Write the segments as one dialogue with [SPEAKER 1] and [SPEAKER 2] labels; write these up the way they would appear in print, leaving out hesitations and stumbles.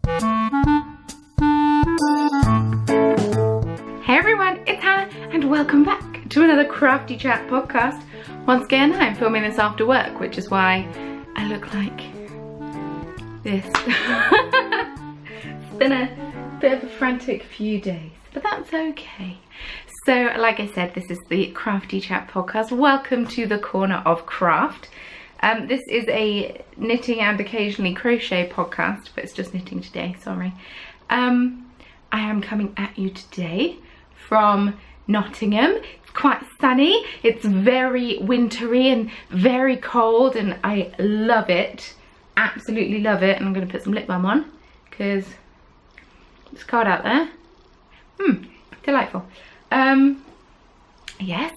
[SPEAKER 1] Hey everyone, it's Hannah and welcome back to another Crafty Chat podcast. Once again, I'm filming this after work, which is why I look like this. It's been a bit of a frantic few days, but that's okay. So, like I said, this is the Crafty Chat podcast. Welcome to the corner of craft. This is a knitting and occasionally crochet podcast, but it's just knitting today, sorry. I am coming at you today from Nottingham. It's quite sunny, it's very wintry and very cold, and I love it, absolutely love it. And I'm going to put some lip balm on because it's cold out there. Delightful. Yes,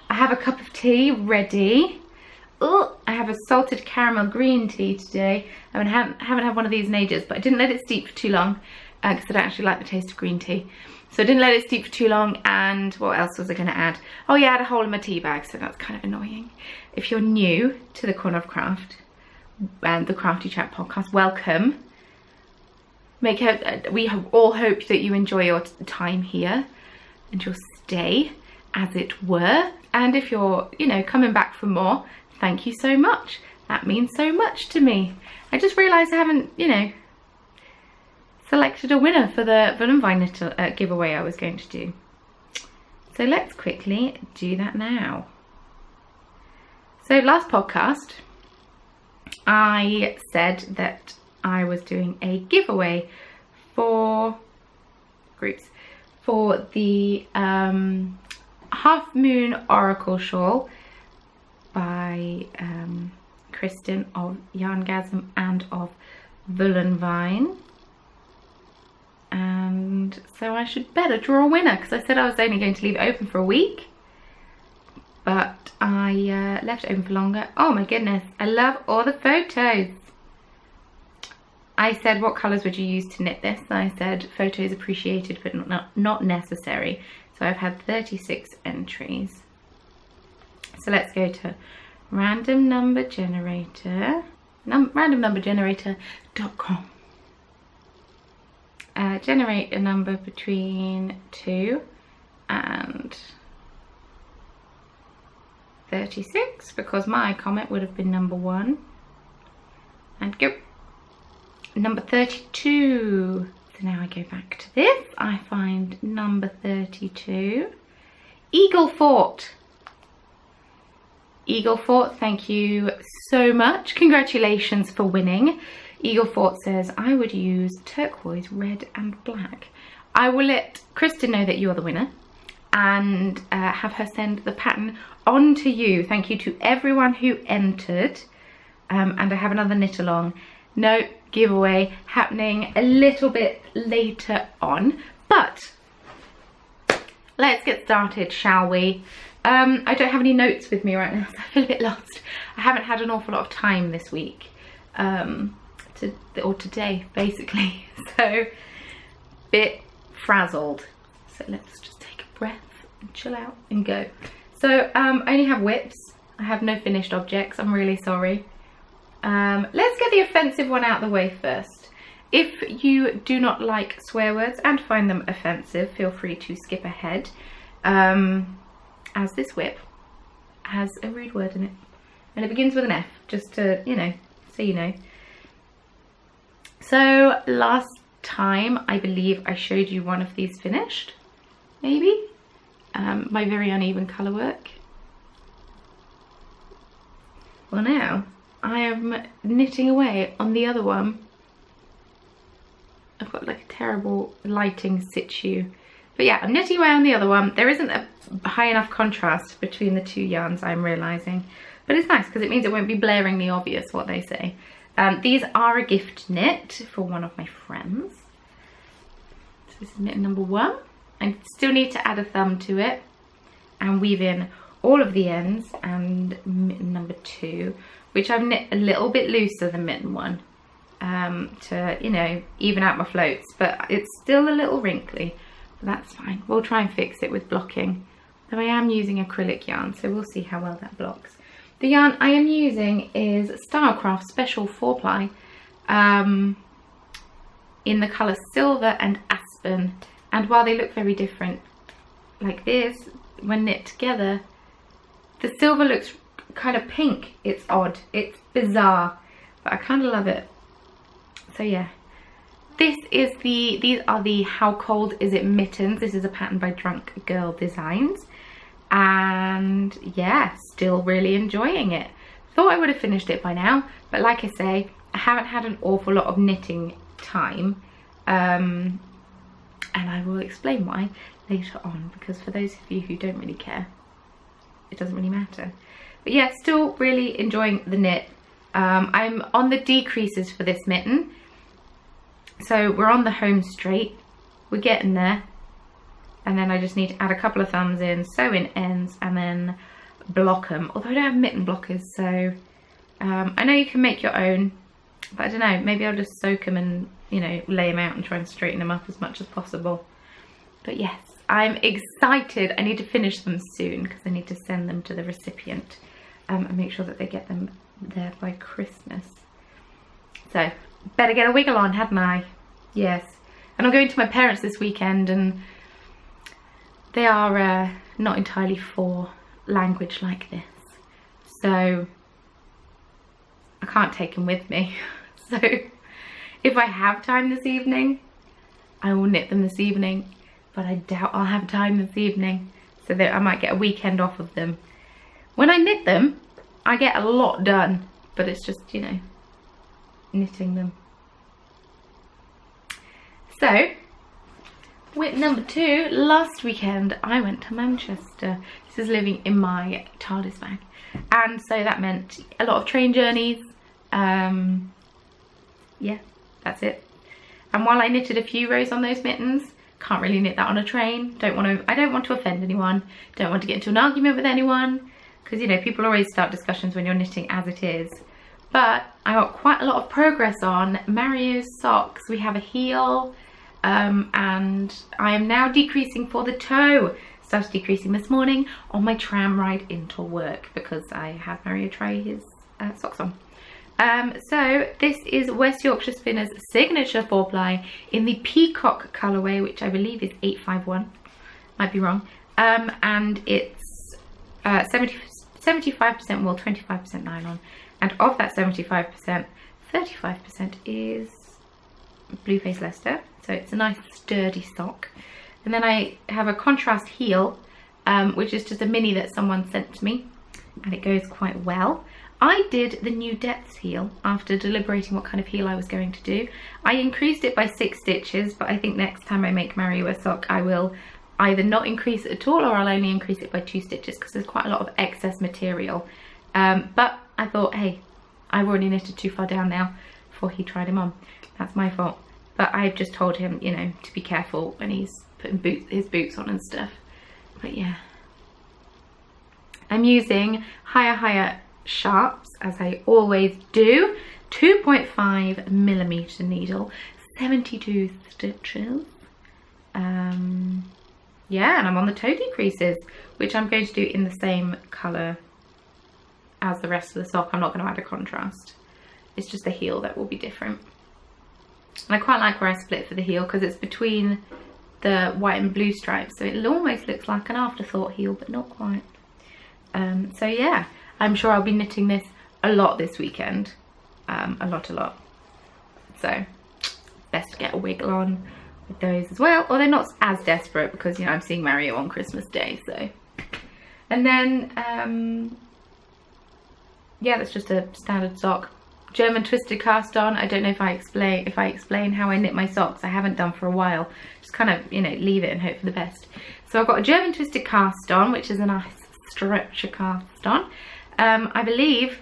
[SPEAKER 1] I have a cup of tea ready. Oh, I have a salted caramel green tea today. I haven't had one of these in ages, but I didn't let it steep for too long because I don't actually like the taste of green tea. So I didn't let it steep for too long. And what else was I going to add? Oh yeah, I had a hole in my tea bag, so that's kind of annoying. If you're new to the Corner of Craft and the Crafty Chat podcast, welcome. We all hope that you enjoy your time here and your stay, as it were. And if you're, coming back for more, thank you so much. That means so much to me. I just realised I haven't, selected a winner for the Vine giveaway I was going to do. So let's quickly do that now. So last podcast, I said that I was doing a giveaway for groups for the Half Moon Oracle Shawl by Kristen of Yarngasm and of Vine. And so I should better draw a winner, because I said I was only going to leave it open for a week, but I left it open for longer. Oh my goodness, I love all the photos. I said, what colours would you use to knit this? And I said, photos appreciated but not necessary. So I've had 36 entries. So let's go to random number generator, randomnumbergenerator.com. Generate a number between 2 and 36, because my comment would have been number 1. And go. Number 32. So now I go back to this. I find number 32. Eagle Fort. Eagle Fort, thank you so much. Congratulations for winning. Eagle Fort says, I would use turquoise, red and black. I will let Kristen know that you are the winner and have her send the pattern on to you. Thank you to everyone who entered. And I have another knit along. No giveaway happening a little bit later on, but let's get started, shall we? I don't have any notes with me right now, so I feel a bit lost. I haven't had an awful lot of time this week, or today basically, so bit frazzled. So let's just take a breath and chill out and go. So I only have whips. I have no finished objects. I'm really sorry. Let's get the offensive one out of the way first. If you do not like swear words and find them offensive, feel free to skip ahead, as this whip has a rude word in it and it begins with an F, just to, so you know. So last time I believe I showed you one of these finished, maybe, my very uneven colour work. Well, now I am knitting away on the other one. I've got like a terrible lighting situ. But yeah, I'm knitting away on the other one. There isn't a high enough contrast between the two yarns, I'm realising. But it's nice because it means it won't be blaringly obvious what they say. These are a gift knit for one of my friends. So this is knit number 1. I still need to add a thumb to it and weave in all of the ends, and mitten number 2, which I've knit a little bit looser than mitten 1 to, even out my floats, but it's still a little wrinkly, but that's fine. We'll try and fix it with blocking, though I am using acrylic yarn, so we'll see how well that blocks. The yarn I am using is Stylecraft Special 4-ply in the colour Silver and Aspen. And while they look very different like this, when knit together, the silver looks kind of pink. It's odd, it's bizarre, but I kind of love it. So yeah, these are the How Cold Is It mittens. This is a pattern by Drunk Girl Designs, and yeah, still really enjoying it. Thought I would have finished it by now, but like I say, I haven't had an awful lot of knitting time, and I will explain why later on, because for those of you who don't really care, it doesn't really matter. But yeah, still really enjoying the knit. I'm on the decreases for this mitten, so we're on the home straight, we're getting there, and then I just need to add a couple of thumbs in, sew in ends, and then block them. Although I don't have mitten blockers, so I know you can make your own, but I don't know, maybe I'll just soak them and, you know, lay them out and try and straighten them up as much as possible. But yes, I'm excited. I need to finish them soon because I need to send them to the recipient and make sure that they get them there by Christmas. So better get a wiggle on, hadn't I? Yes. And I'm going to my parents this weekend, and they are not entirely for language like this, so I can't take them with me. So if I have time this evening, I will knit them this evening, but I doubt I'll have time this evening, so that I might get a weekend off of them. When I knit them, I get a lot done, but it's just, you know, knitting them. So with number 2, last weekend I went to Manchester. This is living in my TARDIS bag, and so that meant a lot of train journeys. Yeah, that's it. And while I knitted a few rows on those mittens, can't really knit that on a train. I don't want to offend anyone, don't want to get into an argument with anyone, because, you know, people always start discussions when you're knitting as it is. But I got quite a lot of progress on Mario's socks. We have a heel, and I am now decreasing for the toe. Started decreasing this morning on my tram ride into work because I had Mario try his socks on. So this is West Yorkshire Spinners signature 4-ply in the peacock colourway, which I believe is 851, might be wrong, and it's 75% wool, 25% nylon, and of that 75%, 35% is Blue Face Leicester, so it's a nice sturdy sock. And then I have a contrast heel, which is just a mini that someone sent to me, and it goes quite well. I did the new depths heel after deliberating what kind of heel I was going to do. I increased it by 6 stitches, but I think next time I make Mario a sock, I will either not increase it at all, or I'll only increase it by 2 stitches because there's quite a lot of excess material. But I thought, hey, I've already knitted too far down now before he tried him on. That's my fault. But I've just told him, you know, to be careful when he's putting his boots on and stuff. But yeah, I'm using higher sharps, as I always do. 2.5mm needle, 72 stitches. Yeah, and I'm on the toe decreases, which I'm going to do in the same colour as the rest of the sock. I'm not going to add a contrast. It's just the heel that will be different. And I quite like where I split for the heel because it's between the white and blue stripes, so it almost looks like an afterthought heel, but not quite. So yeah, I'm sure I'll be knitting this a lot this weekend. A lot. So best to get a wiggle on with those as well. Or they're not as desperate because, you know, I'm seeing Mario on Christmas Day, so. And then, yeah, that's just a standard sock. German twisted cast on. I don't know if I explain how I knit my socks. I haven't done for a while. Just kind of, you know, leave it and hope for the best. So I've got a German twisted cast on, which is a nice stretcher cast on. I believe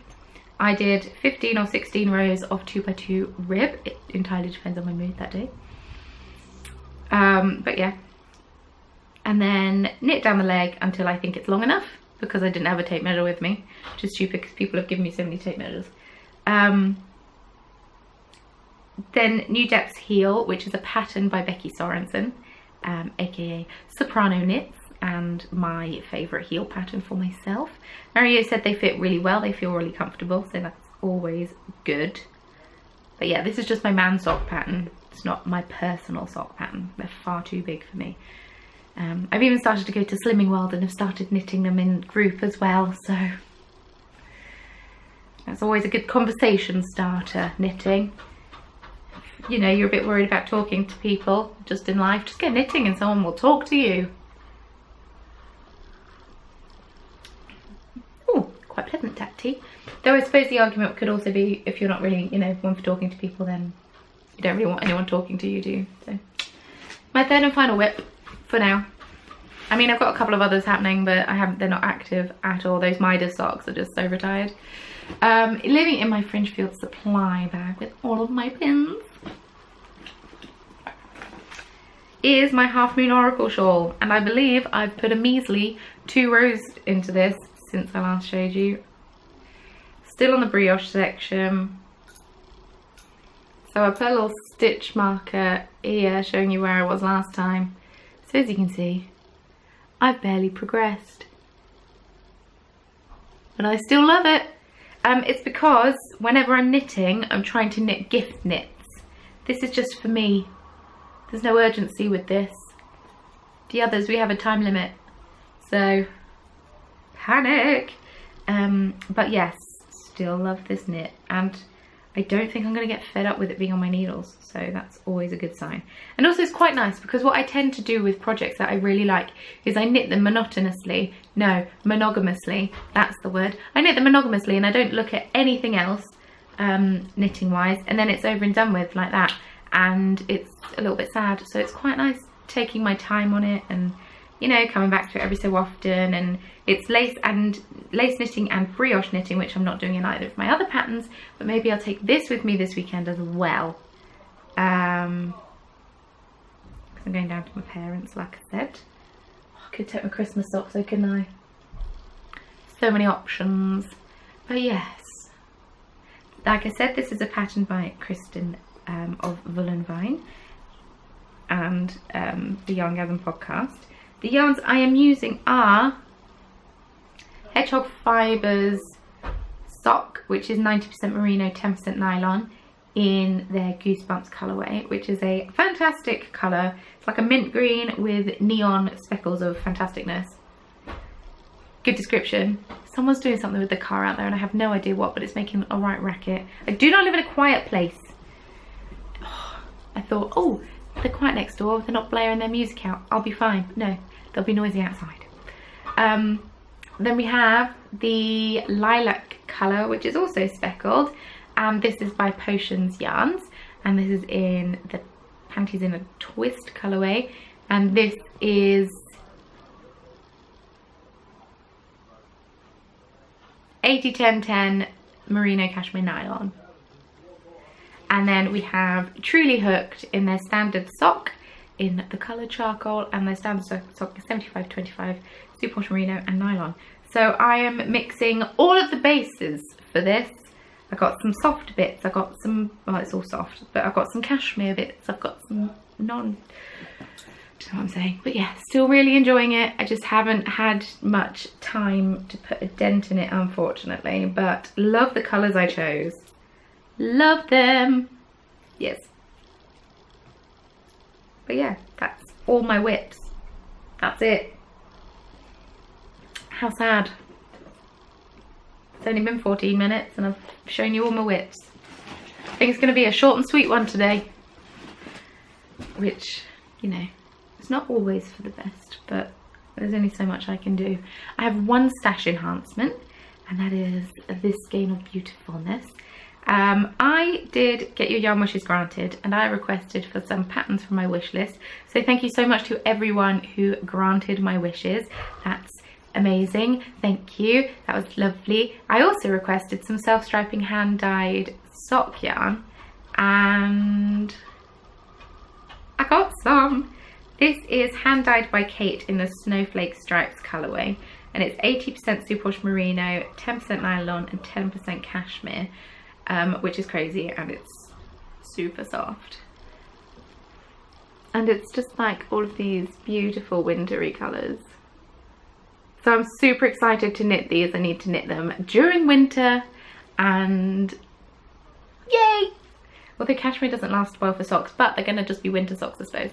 [SPEAKER 1] I did 15 or 16 rows of 2x2 rib. It entirely depends on my mood that day. But yeah. And then knit down the leg until I think it's long enough, because I didn't have a tape measure with me, which is stupid because people have given me so many tape measures. Then New Depths Heel, which is a pattern by Becky Sorensen, aka Soprano Knits, and my favourite heel pattern for myself. Mario said they fit really well, they feel really comfortable, so that's always good. But yeah, this is just my man sock pattern, It's not my personal sock pattern. They're far too big for me. I've even started to go to Slimming World and have started knitting them in group as well, so that's always a good conversation starter, knitting. You know, you're a bit worried about talking to people just in life, just get knitting and someone will talk to you. Oh, quite pleasant tap tea. Though I suppose the argument could also be, if you're not really, you know, one for talking to people, then you don't really want anyone talking to you, do you? So, my third and final whip for now. I mean, I've got a couple of others happening, but they're not active at all. Those Midas socks are just so retired. Living in my Fringefield supply bag with all of my pins is my Half Moon Oracle shawl, and I believe I've put a measly 2 rows into this since I last showed you. Still on the brioche section. So I put a little stitch marker here showing you where I was last time. So as you can see, I've barely progressed. But I still love it. It's because whenever I'm knitting, I'm trying to knit gift knits. This is just for me. There's no urgency with this. The others, we have a time limit. So, panic. But yes, still love this knit. And I don't think I'm going to get fed up with it being on my needles. So that's always a good sign. And also it's quite nice because what I tend to do with projects that I really like is I knit them monotonously. No, monogamously. That's the word. I knit them monogamously and I don't look at anything else knitting wise. And then it's over and done with like that. And it's a little bit sad. So it's quite nice taking my time on it and, you know, coming back to it every so often. And it's lace knitting and brioche knitting, which I'm not doing in either of my other patterns, but maybe I'll take this with me this weekend as well. I'm going down to my parents, like I said. Oh, I could take my Christmas socks though, couldn't I? So many options. But yes, like I said, this is a pattern by Kristen of Vine and the Yarngasm podcast. The yarns I am using are Hedgehog Fibres sock, which is 90% merino, 10% nylon, in their Goosebumps colourway, which is a fantastic colour. It's like a mint green with neon speckles of fantasticness. Good description. Someone's doing something with the car out there and I have no idea what, but it's making a right racket. I do not live in a quiet place. Oh, I thought, oh, they're quiet next door, they're not blaring their music out, I'll be fine. No, they'll be noisy outside. Then we have the lilac colour, which is also speckled, and this is by Potions Yarns, and this is in the panties in a twist colourway, and this is 80-10-10 merino cashmere nylon. And then we have Truly Hooked in their standard sock in the colour charcoal, and their standard sock is 75-25 superwash merino and nylon. So I am mixing all of the bases for this. I got some soft bits, I got some, well, it's all soft, but I've got some cashmere bits, I've got some do you know what I'm saying? But yeah, still really enjoying it. I just haven't had much time to put a dent in it, unfortunately, but love the colours I chose. Love them. Yes. But yeah, that's all my whips. That's it. How sad. It's only been 14 minutes and I've shown you all my whips. I think it's going to be a short and sweet one today. Which, you know, it's not always for the best, but there's only so much I can do. I have one stash enhancement, and that is this Gain of Beautifulness. I did get your yarn wishes granted, and I requested for some patterns from my wish list. So thank you so much to everyone who granted my wishes. That's amazing. Thank you. That was lovely. I also requested some self-striping hand-dyed sock yarn, and I got some. This is hand-dyed by Kate in the Snowflake Stripes colourway, and it's 80% superwash merino, 10% nylon and 10% cashmere, which is crazy, and it's super soft. And it's just like all of these beautiful wintry colours. So I'm super excited to knit these. I need to knit them during winter, and yay! Although cashmere doesn't last well for socks, but they're going to just be winter socks, I suppose.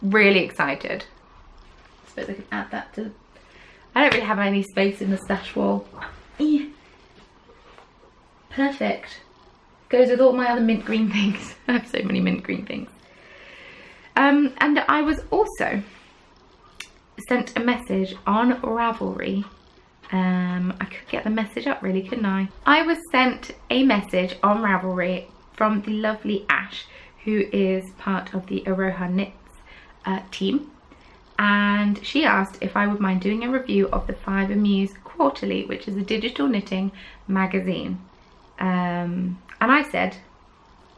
[SPEAKER 1] Really excited. I suppose I can add that to... I don't really have any space in the stash wall. Perfect. Goes with all my other mint green things. I have so many mint green things. And I was also sent a message on Ravelry. I could get the message up really, couldn't I? I was sent a message on Ravelry from the lovely Ash, who is part of the Aroha Knits team. And she asked if I would mind doing a review of the Fibre Muse Quarterly, which is a digital knitting magazine. And I said,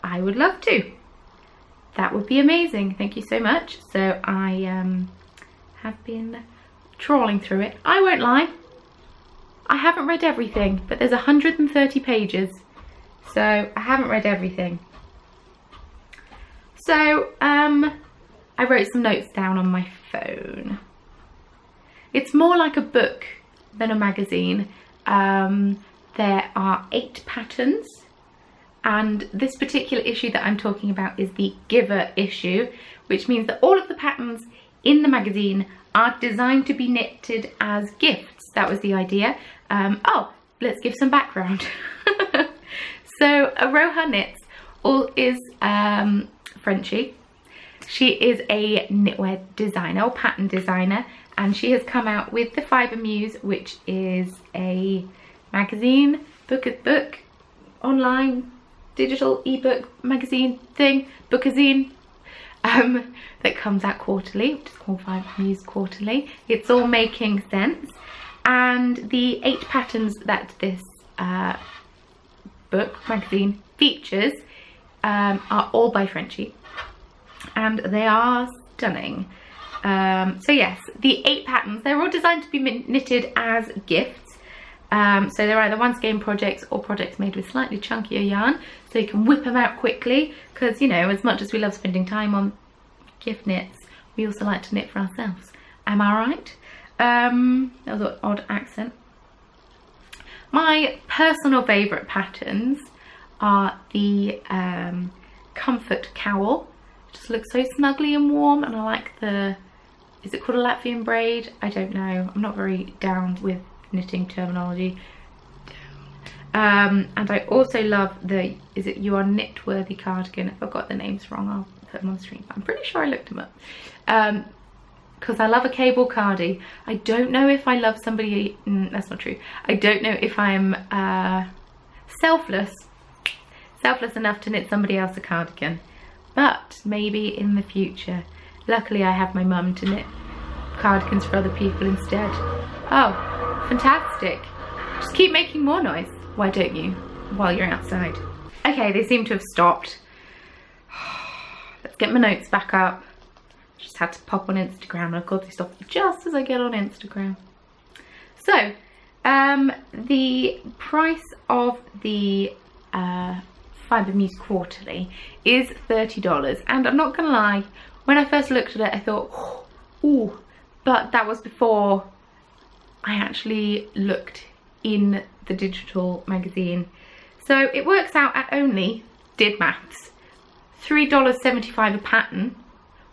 [SPEAKER 1] I would love to. That would be amazing. Thank you so much. So I have been trawling through it. I won't lie, I haven't read everything, but there's 130 pages. So I haven't read everything. So I wrote some notes down on my phone. It's more like a book than a magazine. There are 8 patterns, and this particular issue that I'm talking about is the Giver issue, which means that all of the patterns in the magazine are designed to be knitted as gifts. That was the idea. Oh, let's give some background. So Aroha Knits is Frenchie. She is a knitwear designer or pattern designer, and she has come out with the Fibre Muse, which is a magazine, book, online, digital ebook magazine thing, bookazine, that comes out quarterly, which is called Fibre Muse Quarterly. It's all making sense. And the 8 patterns that this book magazine features are all by Frenchie, and they are stunning. So yes, the 8 patterns, they're all designed to be knitted as gifts. So they're either once game projects or projects made with slightly chunkier yarn, so you can whip them out quickly, because, you know, as much as we love spending time on gift knits, we also like to knit for ourselves. Am I right? That was an odd accent. My personal favourite patterns are the Comfort Cowl. It just looks so snuggly and warm, and I like the, is it called a Latvian braid? I don't know. I'm not very down with knitting terminology. And I also love the, is it You Are Knitworthy cardigan? If I've got the names wrong, I'll put them on the screen. I'm pretty sure I looked them up. Because I love a cable cardie. I don't know if I love somebody, that's not true. I don't know if I'm selfless enough to knit somebody else a cardigan, but maybe in the future. Luckily I have my mum to knit cardigans for other people instead. Oh, fantastic. Just keep making more noise, why don't you, while you're outside. Okay, they seem to have stopped. Let's get my notes back up. Just had to pop on Instagram, and of course they stop just as I get on Instagram. So, the price of the Fibre Muse Quarterly is $30, and I'm not gonna lie, when I first looked at it I thought, ooh, but that was before I actually looked in the digital magazine. So it works out at only, did maths, $3.75 a pattern,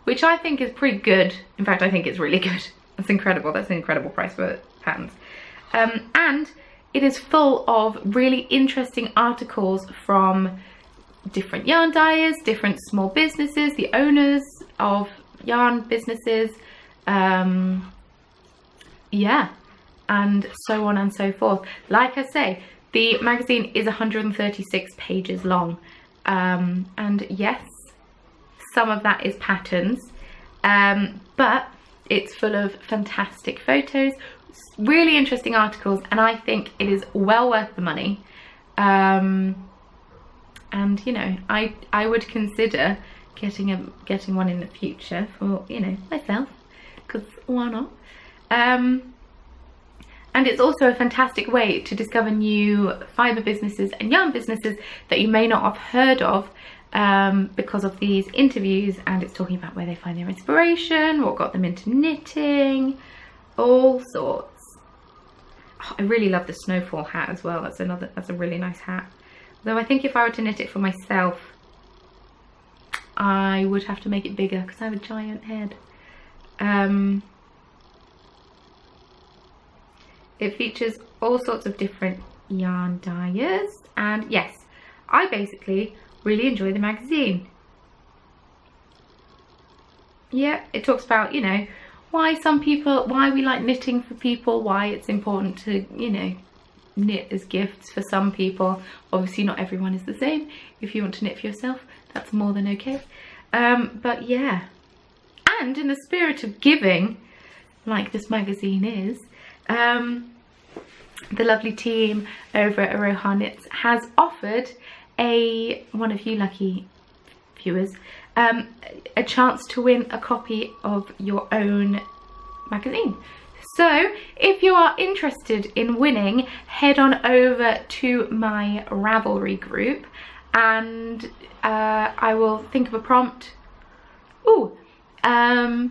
[SPEAKER 1] which I think is pretty good. In fact, I think it's really good. That's incredible. That's an incredible price for patterns. And it is full of really interesting articles from different yarn dyers, different small businesses, the owners of yarn businesses, yeah, and so on and so forth. Like I say, the magazine is 136 pages long, and yes, some of that is patterns, but it's full of fantastic photos, really interesting articles, and I think it is well worth the money. And you know, I would consider getting one in the future for, you know, myself, because why not? And it's also a fantastic way to discover new fibre businesses and yarn businesses that you may not have heard of, because of these interviews, and it's talking about where they find their inspiration, what got them into knitting, all sorts. Oh, I really love the snowfall hat as well. That's a really nice hat Though I think if I were to knit it for myself, I would have to make it bigger because I have a giant head. It features all sorts of different yarn dyers, and yes, I basically really enjoy the magazine. Yeah, it talks about, you know, why we like knitting for people, why it's important to, you know, knit as gifts for some people. Obviously not everyone is the same. If you want to knit for yourself, that's more than okay. But yeah, and in the spirit of giving, like this magazine is, the lovely team over at Aroha Knits has offered one of you lucky viewers a chance to win a copy of your own magazine. So if you are interested in winning, head on over to my Ravelry group and I will think of a prompt. I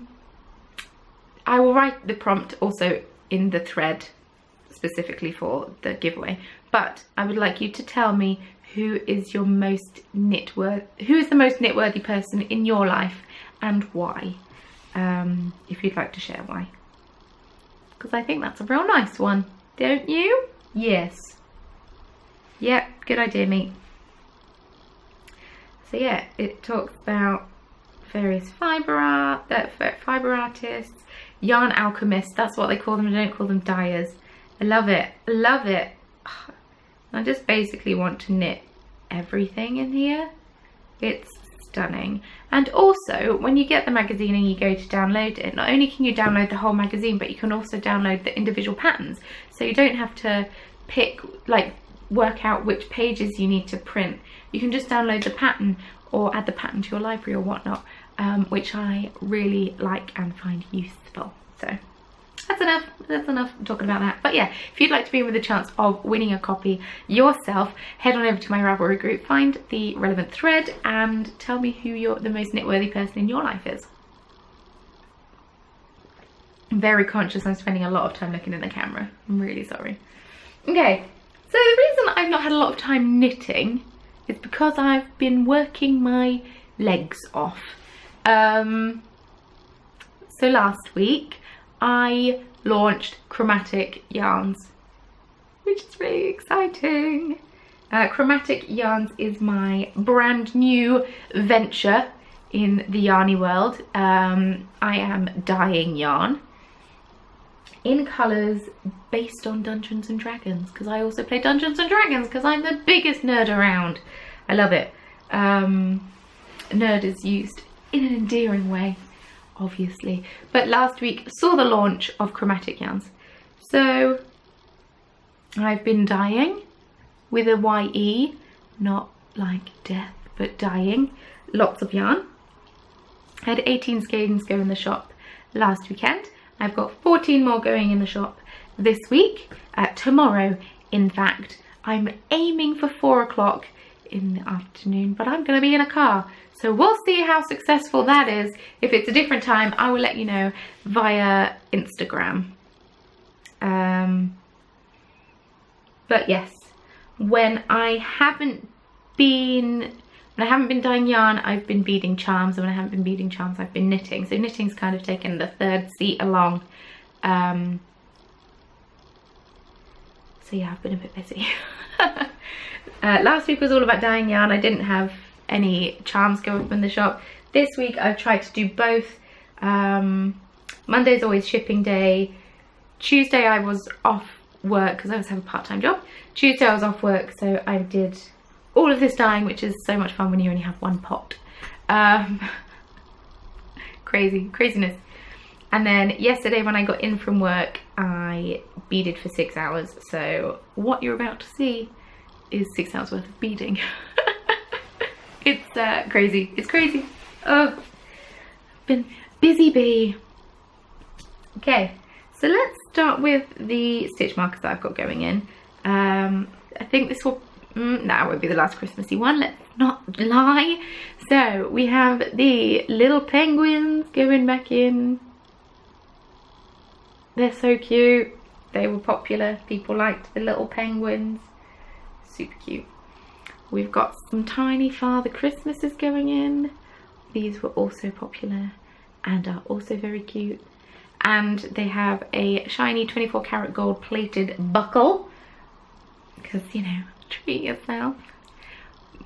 [SPEAKER 1] will write the prompt also in the thread specifically for the giveaway, but I would like you to tell me who is the most knitworthy person in your life and why, if you'd like to share why, because I think that's a real nice one, don't you? Yes. Yep, good idea, mate. So yeah, it talks about various fibre artists, yarn alchemists, that's what they call them. I don't call them dyers. I love it, love it. I just basically want to knit everything in here. It's stunning. And also, when you get the magazine and you go to download it, not only can you download the whole magazine, but you can also download the individual patterns. So you don't have to work out which pages you need to print. You can just download the pattern or add the pattern to your library or whatnot, which I really like and find useful. So that's enough talking about that. But yeah, if you'd like to be in with a chance of winning a copy yourself, head on over to my Ravelry group, find the relevant thread and tell me who the most knitworthy person in your life is. I'm very conscious I'm spending a lot of time looking in the camera. I'm really sorry. Okay, so the reason I've not had a lot of time knitting is because I've been working my legs off. So last week I launched Chromatic Yarns, which is really exciting. Chromatic Yarns is my brand new venture in the yarny world. I am dyeing yarn in colours based on Dungeons and Dragons, because I also play Dungeons and Dragons because I'm the biggest nerd around. I love it. Nerd is used in an endearing way, obviously. But last week saw the launch of Chromatic Yarns. So I've been dyeing with a YE, not like death, but dyeing lots of yarn. I had 18 skeins go in the shop last weekend. I've got 14 more going in the shop this week. Tomorrow, in fact, I'm aiming for 4 o'clock in the afternoon, but I'm going to be in a car. So we'll see how successful that is. If it's a different time, I will let you know via Instagram. But yes, when I haven't been dyeing yarn, I've been beading charms, and when I haven't been beading charms, I've been knitting. So knitting's kind of taken the third seat along. So yeah, I've been a bit busy. Last week was all about dyeing yarn. I didn't have any charms go up in the shop. This week I've tried to do both. Monday's always shipping day. Tuesday I was off work because I always have a part-time job. Tuesday I was off work, so I did all of this dyeing, which is so much fun when you only have one pot. Craziness. And then yesterday when I got in from work, I beaded for 6 hours. So what you're about to see is 6 hours worth of beading. It's crazy. It's crazy. Oh, been busy bee. Okay, so let's start with the stitch markers that I've got going in. I think this will, that won't be the last Christmassy one, let's not lie. So we have the little penguins going back in. They're so cute. They were popular. People liked the little penguins. Super cute. We've got some tiny Father Christmases going in. These were also popular and are also very cute. And they have a shiny 24 karat gold plated buckle, because, you know, treat yourself.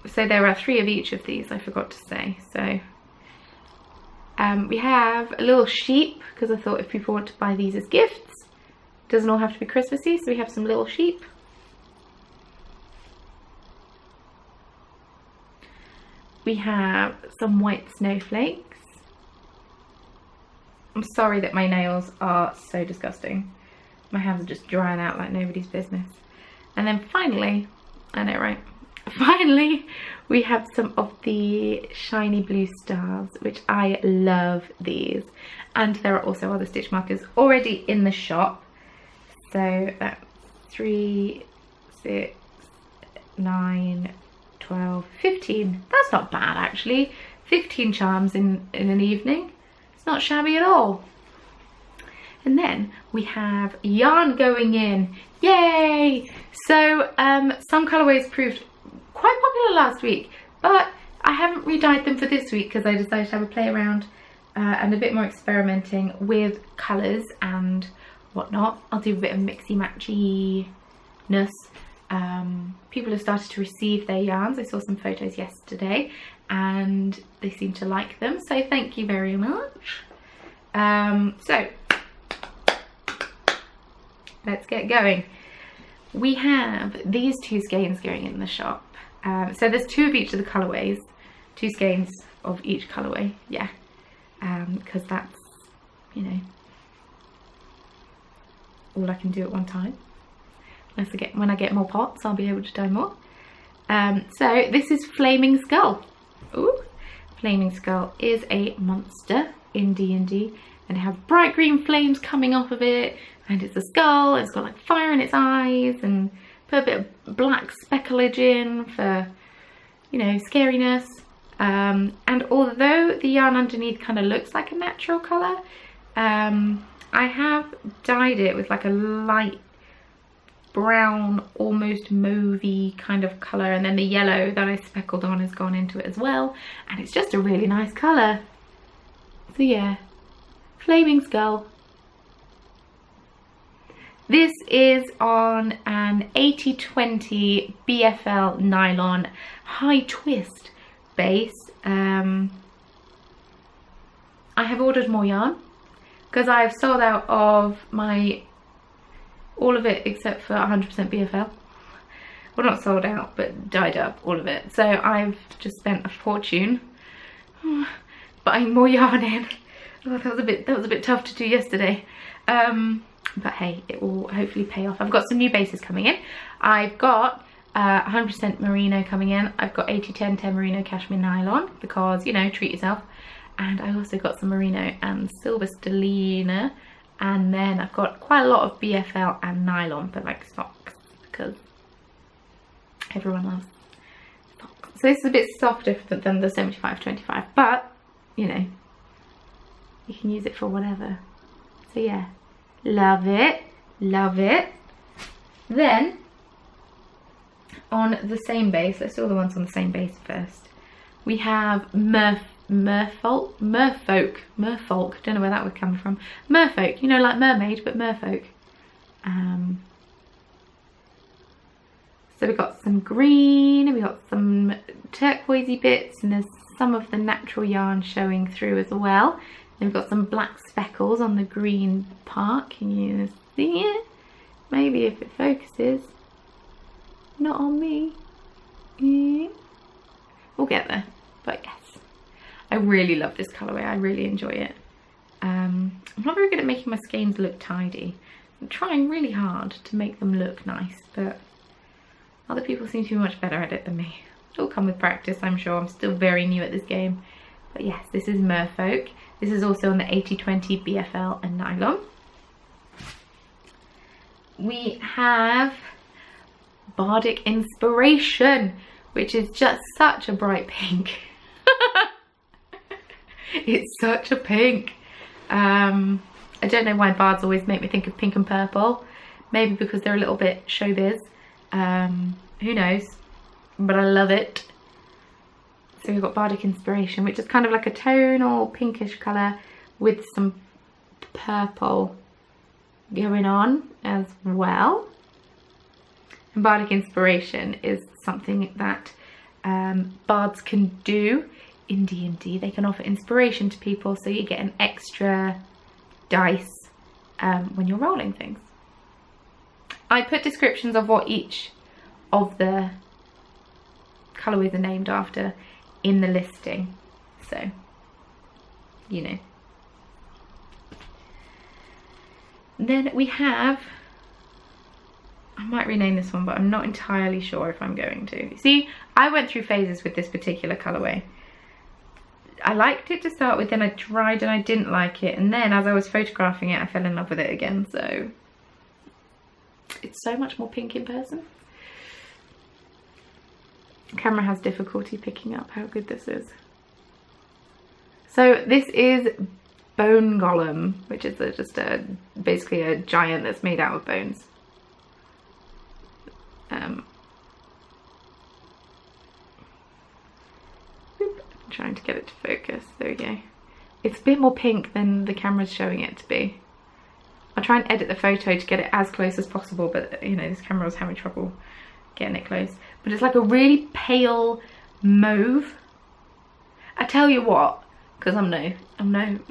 [SPEAKER 1] So there are 3 of each of these, I forgot to say. So we have a little sheep, because I thought if people want to buy these as gifts, it doesn't all have to be Christmassy. So we have some little sheep. We have some white snowflakes. I'm sorry that my nails are so disgusting. My hands are just drying out like nobody's business. And then finally, I know, right? Finally, we have some of the shiny blue stars, which I love these. And there are also other stitch markers already in the shop. So that's 3, 6, 9, 12, 15. That's not bad actually. 15 charms in an evening. It's not shabby at all. And then we have yarn going in. Yay! So some colourways proved quite popular last week, but I haven't re-dyed them for this week because I decided to have a play around and a bit more experimenting with colours and whatnot. I'll do a bit of mixy-matchy-ness. People have started to receive their yarns. I saw some photos yesterday and they seem to like them, so thank you very much. So let's get going. We have these 2 skeins going in the shop. So there's 2 of each of the colourways, 2 skeins of each colourway, yeah, because that's, you know, all I can do at one time. Unless when I get more pots, I'll be able to dye more. So this is Flaming Skull. Ooh, Flaming Skull is a monster in D&D, and it has bright green flames coming off of it, and it's a skull, and it's got like fire in its eyes, and put a bit of black specklage in for, you know, scariness. And although the yarn underneath kind of looks like a natural colour, I have dyed it with like a light brown, almost mauvey kind of colour, and then the yellow that I speckled on has gone into it as well, and it's just a really nice colour. So yeah, Flaming Skull. This is on an 80/20 BFL nylon high twist base. I have ordered more yarn because I've sold out of all of it except for 100% BFL. Well, not sold out, but dyed up all of it. So I've just spent a fortune buying more yarn in. Oh, that was a bit tough to do yesterday. But hey, it will hopefully pay off. I've got some new bases coming in. I've got 100% merino coming in. I've got 80/10 merino cashmere nylon because, you know, treat yourself. And I also got some merino and silver stellina. And then I've got quite a lot of BFL and nylon, but like socks, because everyone loves socks. So this is a bit softer than the 75/25, but, you know, you can use it for whatever. So yeah, love it, love it. Then, on the same base, let's do all the ones on the same base first. We have Merfolk, don't know where that would come from. Merfolk, you know, like mermaid, but merfolk. So we've got some green, we've got some turquoisey bits, and there's some of the natural yarn showing through as well. Then we've got some black speckles on the green part. Can you see it? Maybe if it focuses. Not on me. We'll get there, but yes. I really love this colourway, I really enjoy it. I'm not very good at making my skeins look tidy. I'm trying really hard to make them look nice, but other people seem to be much better at it than me. It'll come with practice, I'm sure. I'm still very new at this game. But yes, this is Merfolk. This is also on the 80/20 BFL and nylon. We have Bardic Inspiration, which is just such a bright pink. It's such a pink. I don't know why bards always make me think of pink and purple. Maybe because they're a little bit showbiz. Who knows? but I love it. So we've got Bardic Inspiration, which is kind of like a tonal pinkish colour with some purple going on as well. And Bardic Inspiration is something that bards can do in D&D. They can offer inspiration to people, so you get an extra dice when you're rolling things. I put descriptions of what each of the colourways are named after in the listing, so you know. Then we have, I might rename this one, but I'm not entirely sure if I'm going to. See, I went through phases with this particular colourway. I liked it to start with, then I tried and I didn't like it, and then as I was photographing it I fell in love with it again. So it's so much more pink in person. The camera has difficulty picking up how good this is. So this is Bone Golem, which is basically a giant that's made out of bones. I'm trying to get it to focus. There we go. It's a bit more pink than the camera's showing it to be. I'll try and edit the photo to get it as close as possible, but you know, this camera was having trouble getting it close. But it's like a really pale mauve. I tell you what, because I'm no,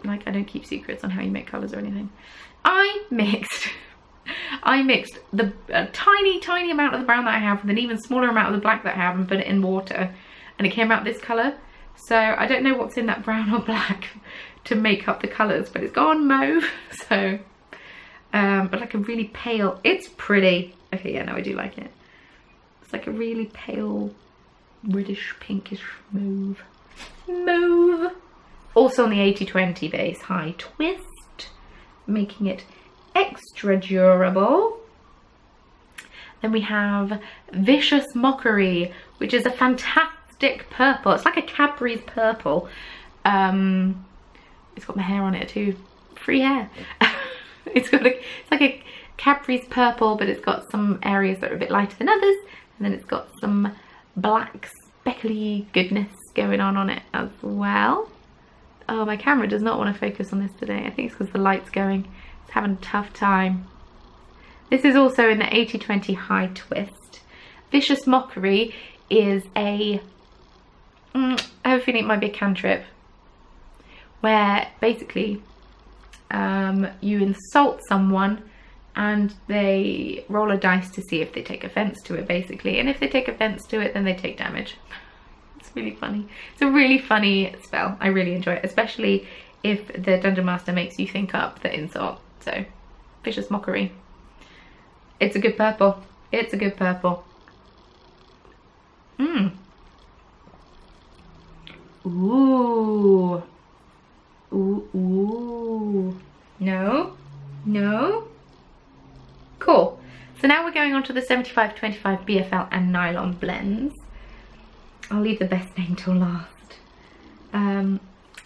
[SPEAKER 1] like, I don't keep secrets on how you make colours or anything. I mixed the tiny amount of the brown that I have with an even smaller amount of the black that I have and put it in water, and it came out this colour. So I don't know what's in that brown or black to make up the colours, but it's gone mauve. So but like a really pale, it's pretty. Okay, yeah, no, I do like it. It's like a really pale reddish pinkish mauve. Also on the 80/20 base, high twist, making it extra durable. Then we have Vicious Mockery, which is a fantastic purple. It's like a Cadbury's purple. It's got my hair on it too. Free hair. It's like a Cadbury's purple, but it's got some areas that are a bit lighter than others, and then it's got some black speckly goodness going on it as well. Oh, my camera does not want to focus on this today. I think it's because the light's going. It's having a tough time. This is also in the 80/20 high twist. Vicious Mockery is I have a feeling it might be a cantrip, where basically you insult someone and they roll a dice to see if they take offense to it, basically, and if they take offense to it, then they take damage. It's really funny. It's a really funny spell. I really enjoy it, especially if the Dungeon Master makes you think up the insult. So, Vicious Mockery. It's a good purple. It's a good purple. Ooh. Ooh. No. Cool. So now we're going on to the 75/25 BFL and nylon blends. I'll leave the best name till last.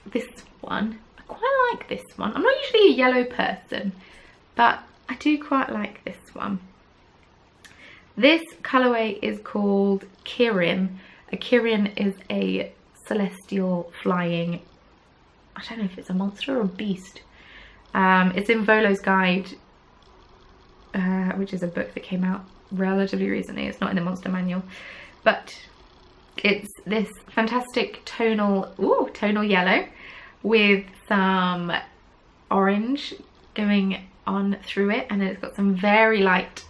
[SPEAKER 1] This one, I quite like this one. I'm not usually a yellow person, but I do quite like this one. This colourway is called Kirin. A Kirin is a celestial flying, I don't know if it's a monster or a beast. It's in Volo's Guide, which is a book that came out relatively recently. It's not in the monster manual, but it's this fantastic tonal yellow with some orange going on through it, and then it's got some very light,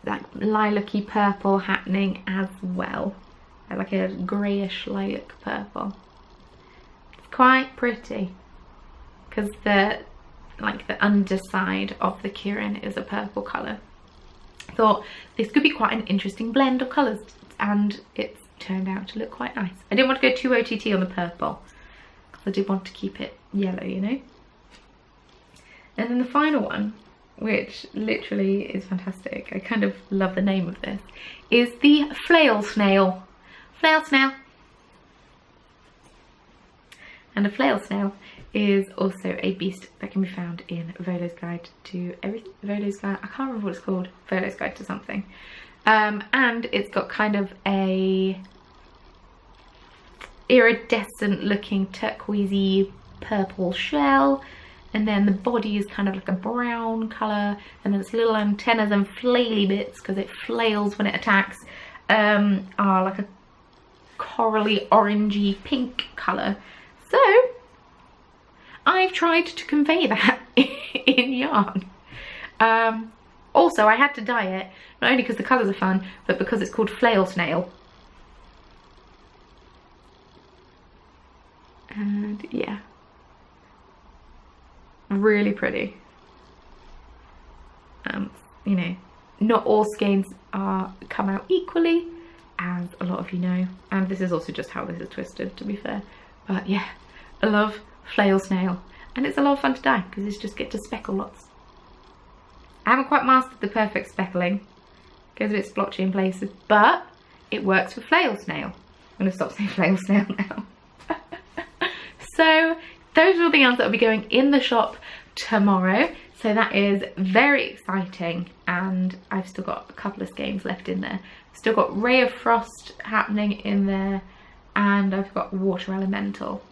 [SPEAKER 1] like lilac-y purple happening as well, like a greyish lilac purple. It's quite pretty because the underside of the Kirin is a purple colour. I thought this could be quite an interesting blend of colours, and it's turned out to look quite nice. I didn't want to go too OTT on the purple because I did want to keep it yellow, you know. And then the final one, which literally is fantastic, I kind of love the name of this, is the Flail Snail. Flail Snail. And a Flail Snail is also a beast that can be found in Volo's Guide to Everything. Volo's Guide, I can't remember what it's called. Volo's Guide to something. And it's got kind of a iridescent looking turquoisey purple shell, and then the body is kind of like a brown colour, and then its little antennas and flaily bits, because it flails when it attacks, are like a corally orangey pink colour. So I've tried to convey that in yarn. Also, I had to dye it, not only because the colours are fun, but because it's called Flail Snail. And yeah, really pretty. You know, not all skeins come out equally, as a lot of you know, and this is also just how this is twisted, to be fair. But yeah, I love Flail Snail, and it's a lot of fun to dye because you just get to speckle lots. I haven't quite mastered the perfect speckling, it goes a bit splotchy in places, but it works for Flail Snail. I'm going to stop saying Flail Snail now. So those are all the yarns that will be going in the shop tomorrow, so that is very exciting, and I've still got a couple of skeins left in there. Still got Ray of Frost happening in there, and I've got Water Elemental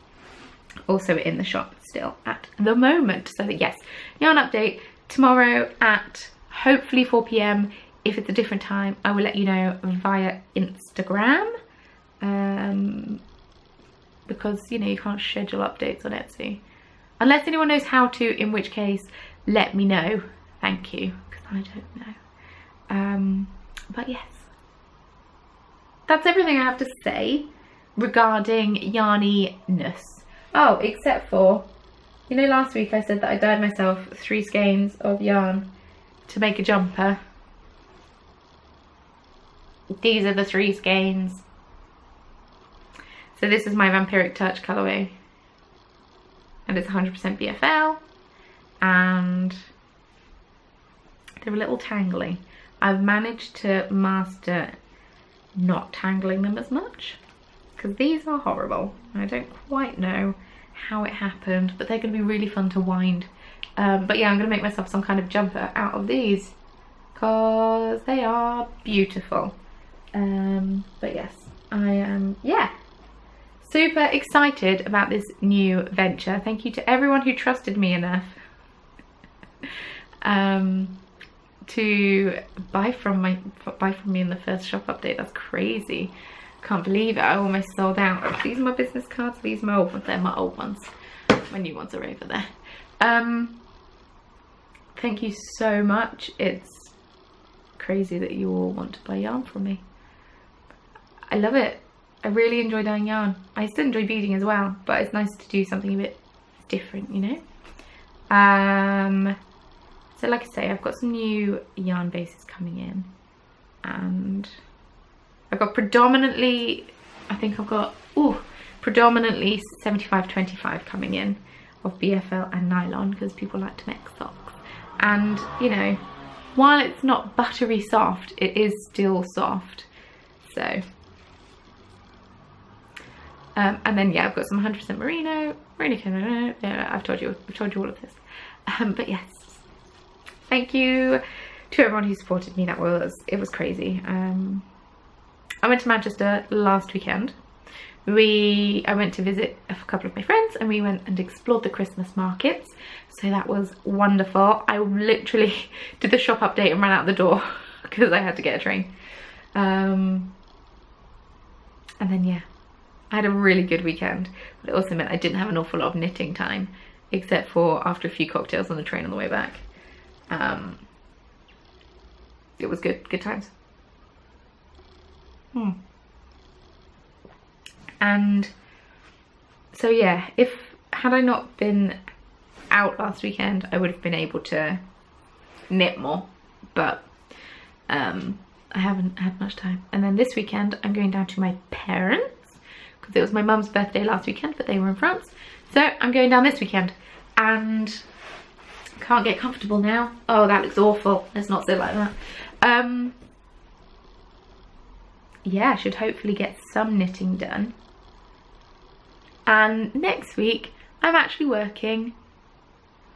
[SPEAKER 1] also in the shop still at the moment. So yes, yarn update tomorrow at hopefully 4 PM. If it's a different time, I will let you know via Instagram, because you know you can't schedule updates on Etsy unless anyone knows how to, in which case let me know, thank you, because I don't know. But yes, that's everything I have to say regarding yarny-ness. Oh, except for, you know, last week I said that I dyed myself 3 skeins of yarn to make a jumper. These are the 3 skeins. So this is my Vampiric Touch colourway, and it's 100% BFL, and they're a little tangly. I've managed to master not tangling them as much, because these are horrible. I don't quite know how it happened, but they're going to be really fun to wind. But yeah, I'm going to make myself some kind of jumper out of these, because they are beautiful. But yes, I am, yeah, super excited about this new venture. Thank you to everyone who trusted me enough to buy from me in the first shop update. That's crazy. Can't believe it. I almost sold out. These are my business cards. These are my old ones. They're my old ones. My new ones are over there. Thank you so much. It's crazy that you all want to buy yarn from me. I love it. I really enjoy dyeing yarn. I still enjoy beading as well, but it's nice to do something a bit different, you know? So like I say, I've got some new yarn bases coming in, and I've got predominantly, I think I've got, predominantly 75-25 coming in of BFL and nylon, because people like to make socks. And, you know, while it's not buttery soft, it is still soft. So, and then yeah, I've got some 100% merino, yeah, I've told you all of this. But yes, thank you to everyone who supported me. It was crazy. I went to Manchester last weekend. I went to visit a couple of my friends, and we went and explored the Christmas markets. So that was wonderful. I literally did the shop update and ran out the door because I had to get a train. And then yeah, I had a really good weekend, but it also meant I didn't have an awful lot of knitting time, except for after a few cocktails on the train on the way back. It was good times. And so yeah, had I not been out last weekend, I would have been able to knit more, but I haven't had much time. And then this weekend I'm going down to my parents, because it was my mum's birthday last weekend, but they were in France. So I'm going down this weekend, and can't get comfortable now. Oh, that looks awful. Let's not sit like that. Yeah, I should hopefully get some knitting done. And next week I'm actually working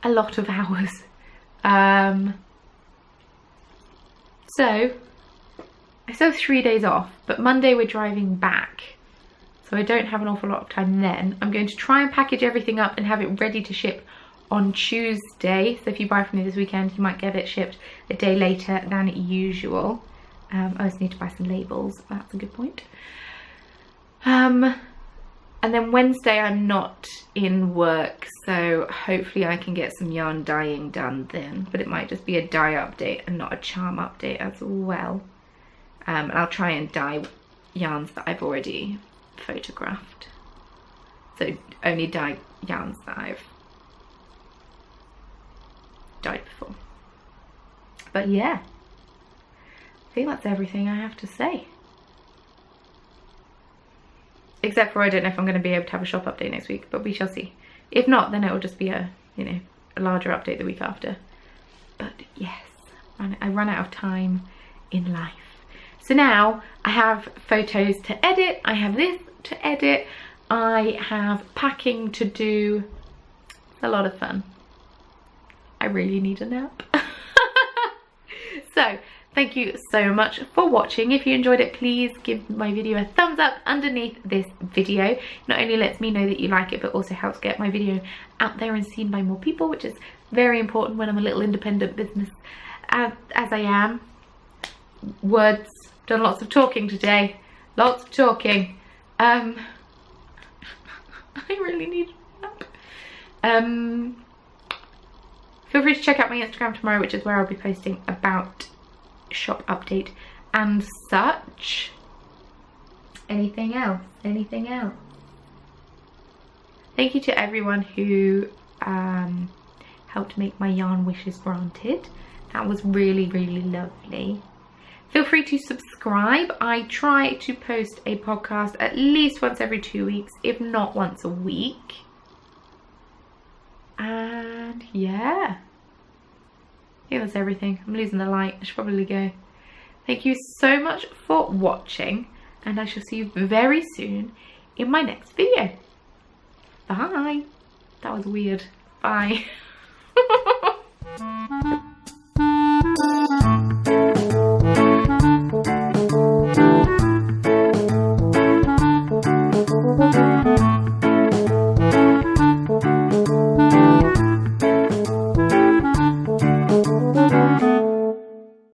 [SPEAKER 1] a lot of hours. So I still have 3 days off, but Monday we're driving back. So I don't have an awful lot of time then. I'm going to try and package everything up and have it ready to ship on Tuesday. So if you buy from me this weekend, you might get it shipped a day later than usual. I also need to buy some labels. That's a good point. And then Wednesday I'm not in work, so hopefully I can get some yarn dyeing done then. But it might just be a dye update and not a charm update as well. And I'll try and dye yarns that I've already photographed. So only dye yarns that I've dyed before. But yeah, I think that's everything I have to say. Except for I don't know if I'm going to be able to have a shop update next week, but we shall see. If not, then it will just be a, you know, a larger update the week after. But yes, I run out of time in life. So now I have photos to edit, I have this to edit, I have packing to do. It's a lot of fun. I really need a nap. So thank you so much for watching. If you enjoyed it, please give my video a thumbs up underneath this video. Not only lets me know that you like it, but also helps get my video out there and seen by more people, which is very important when I'm a little independent business as I am. Words, done lots of talking today, lots of talking. I really need a nap. Feel free to check out my Instagram tomorrow, which is where I'll be posting about shop update and such. Anything else? Anything else? Thank you to everyone who helped make my yarn wishes granted. That was really, really lovely. Feel free to subscribe. I try to post a podcast at least once every 2 weeks, if not once a week. And yeah, I think that's everything. I'm losing the light. I should probably go. Thank you so much for watching, and I shall see you very soon in my next video. Bye. That was weird. Bye.